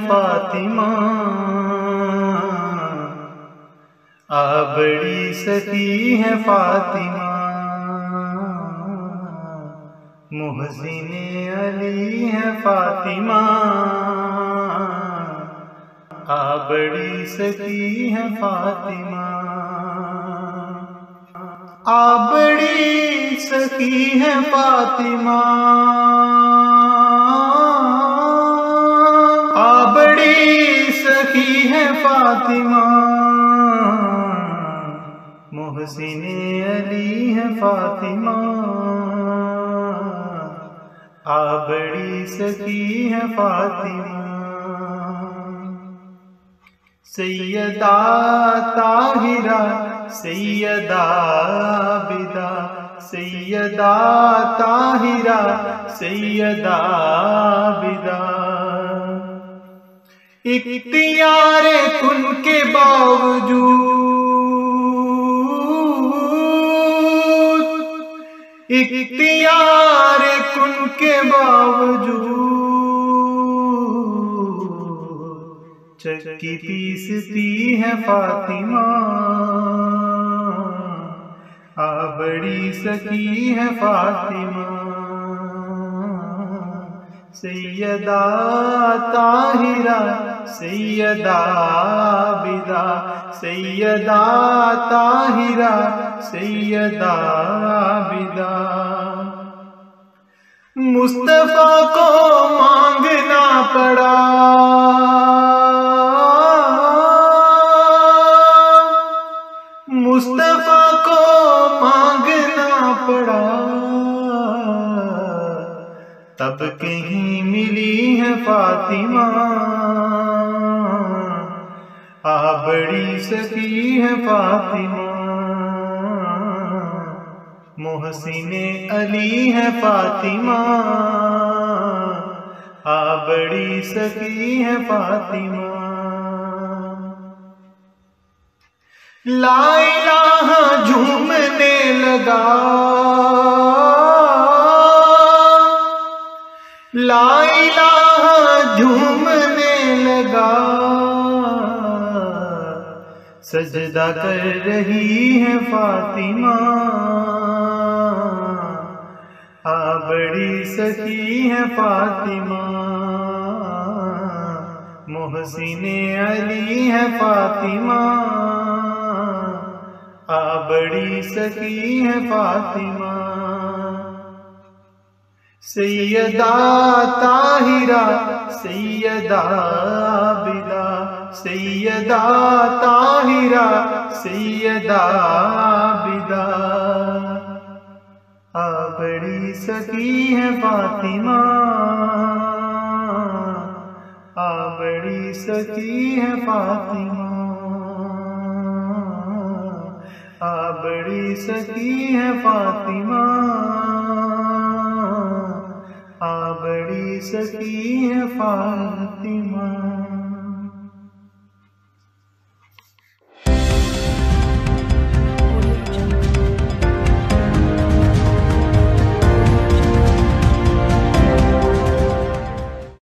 فاطمہ، بڑی سخی ہے فاطمہ، محسن علی ہے فاطمہ، بڑی سخی ہے فاطمہ، بڑی سخی ہے فاطمہ، بڑی سخی ہے فاطمہ، محسن علی ہے فاطمہ، بڑی سخی ہے فاطمہ، سیدہ طاہرہ سیدہ عابدہ، سیدہ طاہرہ سیدہ عابدہ، اختیار کن کے باوجود، اختیار کن کے باوجود چکی پیستی ہے فاطمہ، بڑی سخی ہے فاطمہ، سیدہ طاہرہ سیدہ عابدہ، سیدہ طاہرہ سیدہ عابدہ، مصطفیٰ کو مانگنا پڑا، مصطفیٰ کو مانگنا پڑا، تب کہیں ملی ہے فاطمہ، بڑی سخی ہے فاطمہ، محسن علی ہے فاطمہ، بڑی سخی ہے فاطمہ، لا الہ جھومنے لگا، لا الہ جھومنے لگا، سجدہ کر رہی ہے فاطمہ، بڑی سخی ہے فاطمہ، محسن علی ہے فاطمہ، بڑی سخی ہے فاطمہ، سیدہ طاہرہ سیدہ عابدہ، سیدہ طاہرہ سیدہ عابدہ، بڑی سخی ہے فاطمہ، بڑی سخی ہے فاطمہ، بڑی سخی ہے فاطمہ، بڑی سخی ہے فاطمہ۔